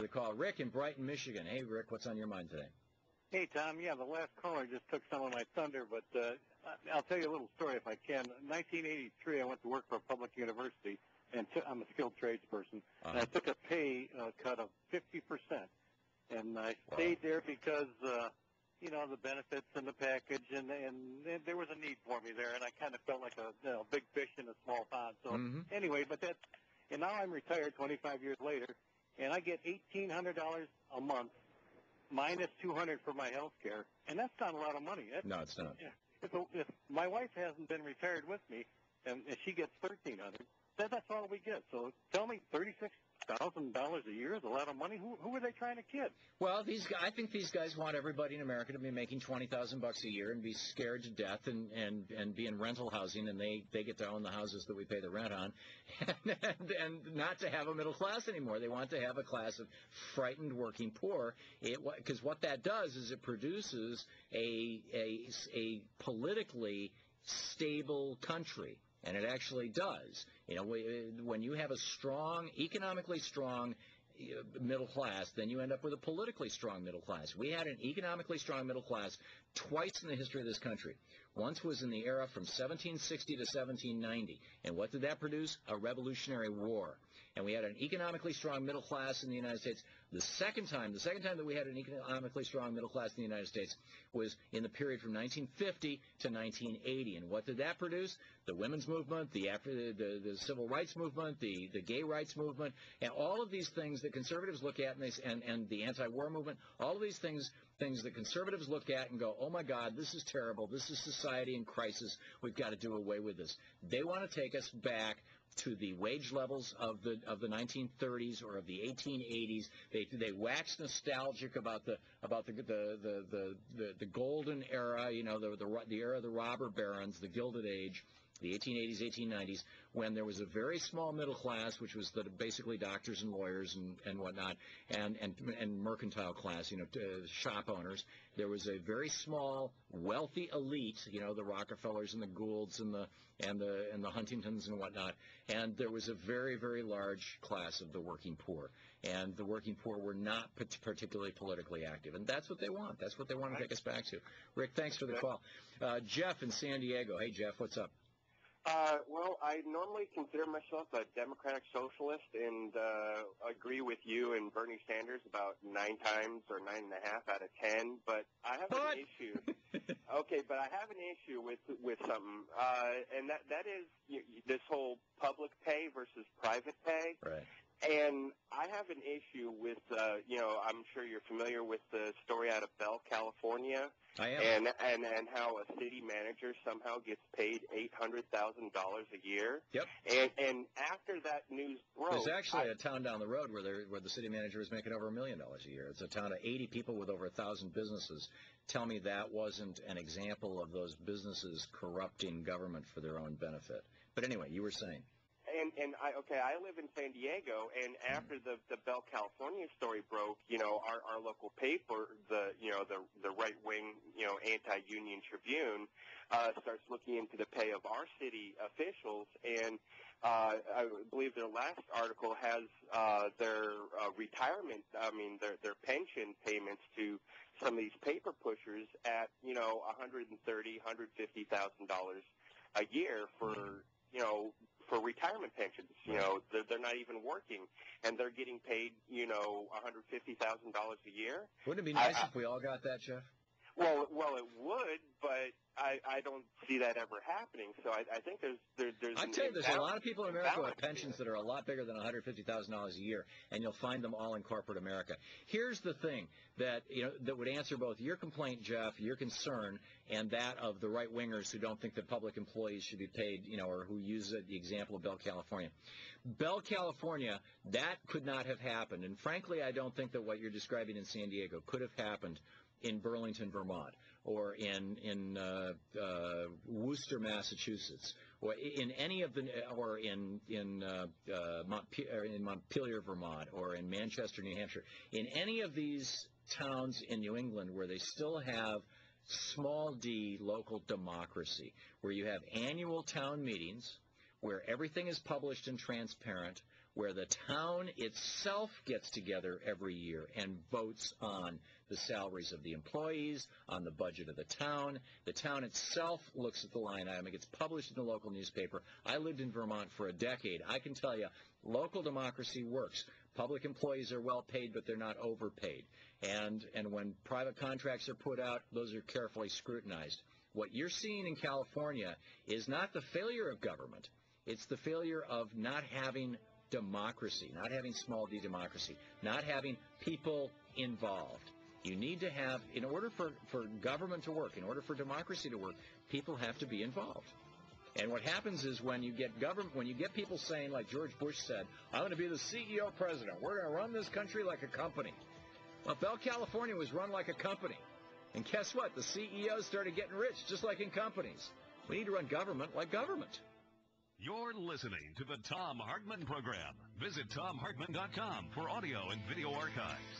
The call. Rick in Brighton, Michigan. Hey, Rick, what's on your mind today? Hey, Tom. Yeah, the last caller just took some of my thunder, but I'll tell you a little story if I can. In 1983, I went to work for a public university, and I'm a skilled tradesperson, and I took a pay cut of 50%. And I stayed there because, the benefits and the package, and there was a need for me there, and I kind of felt like a big fish in a small pond. So anyway, and now I'm retired 25 years later, and I get $1,800 a month minus $200 for my health care, and that's not a lot of money. No, it's not. If my wife hasn't been retired with me, and she gets $1,300, that's all we get. So tell me, $36,000 a year is a lot of money. Who are they trying to kid? Well, I think these guys want everybody in America to be making $20,000 a year and be scared to death and be in rental housing, and they get to own the houses that we pay the rent on, and not to have a middle class anymore. They want to have a class of frightened working poor, because what that does is it produces a politically stable country. And it actually does. When you have a strong, economically strong middle class, then you end up with a politically strong middle class. We had an economically strong middle class twice in the history of this country. Once was in the era from 1760 to 1790. And what did that produce? A revolutionary war. And we had an economically strong middle class in the United States. The second time that we had an economically strong middle class in the United States was in the period from 1950 to 1980. And what did that produce? The women's movement, the civil rights movement, the gay rights movement, and all of these things that conservatives look at, and the anti-war movement, all of these things that conservatives look at and go, oh my God, this is terrible, this is society in crisis, we've got to do away with this. They want to take us back to the wage levels of the 1930s or of the 1880s. They wax nostalgic about the golden era, the era of the robber barons, the Gilded Age, the 1880s, 1890s, when there was a very small middle class, which was basically doctors and lawyers and whatnot, and mercantile class, shop owners. There was a very small, wealthy elite, the Rockefellers and the Goulds and the Huntingtons and whatnot, and there was a very, very large class of the working poor. And the working poor were not particularly politically active, and that's what they want. That's what they want to take us back to. Rick, thanks for the call. Jeff in San Diego. Hey, Jeff, what's up? Well, I normally consider myself a democratic socialist and agree with you and Bernie Sanders about 9 times or 9.5 out of 10. But I have an issue. Okay, but I have an issue with something, and that is this whole public pay versus private pay. Right. And I have an issue with, I'm sure you're familiar with the story out of Bell, California. I am. And how a city manager somehow gets paid $800,000 a year. Yep. And after that news broke, there's actually a town down the road where the city manager is making over $1 million a year. It's a town of 80 people with over 1,000 businesses. Tell me that wasn't an example of those businesses corrupting government for their own benefit. But anyway, you were saying. I live in San Diego, and after the Bell, California story broke, our local paper, the right wing, anti-union Tribune, starts looking into the pay of our city officials, and I believe their last article has their retirement, their pension payments to some of these paper pushers at $130,000, $150,000 a year for retirement pensions. They're not even working, and they're getting paid, $150,000 a year. Wouldn't it be nice if we all got that, Jeff? Well, it would, but I don't see that ever happening. So I think there's. I tell you, there's a lot of people in America with pensions that are a lot bigger than $150,000 a year, and you'll find them all in corporate America. Here's the thing that that would answer both your complaint, Jeff, your concern, and that of the right wingers who don't think that public employees should be paid, or who use the example of Bell, California. Bell, California, that could not have happened, and frankly, I don't think that what you're describing in San Diego could have happened in Burlington, Vermont, or in Worcester, Massachusetts, or in any of the, or in Montpelier, Vermont, or in Manchester, New Hampshire, in any of these towns in New England where they still have small d local democracy, where you have annual town meetings, where everything is published and transparent, where the town itself gets together every year and votes on the salaries of the employees, on the budget of the town. The town itself looks at the line item. It gets published in the local newspaper. I lived in Vermont for a decade. I can tell you, local democracy works. Public employees are well paid, but they're not overpaid. And when private contracts are put out, those are carefully scrutinized. What you're seeing in California is not the failure of government. It's the failure of not having democracy, not having small d democracy, not having people involved. You need to have, in order for government to work, in order for democracy to work, people have to be involved. And what happens is when you get government, when you get people saying, like George Bush said, I'm going to be the CEO president. We're going to run this country like a company. Well, Bell, California was run like a company. And guess what? The CEOs started getting rich, just like in companies. We need to run government like government. You're listening to the Thom Hartmann Program. Visit ThomHartmann.com for audio and video archives.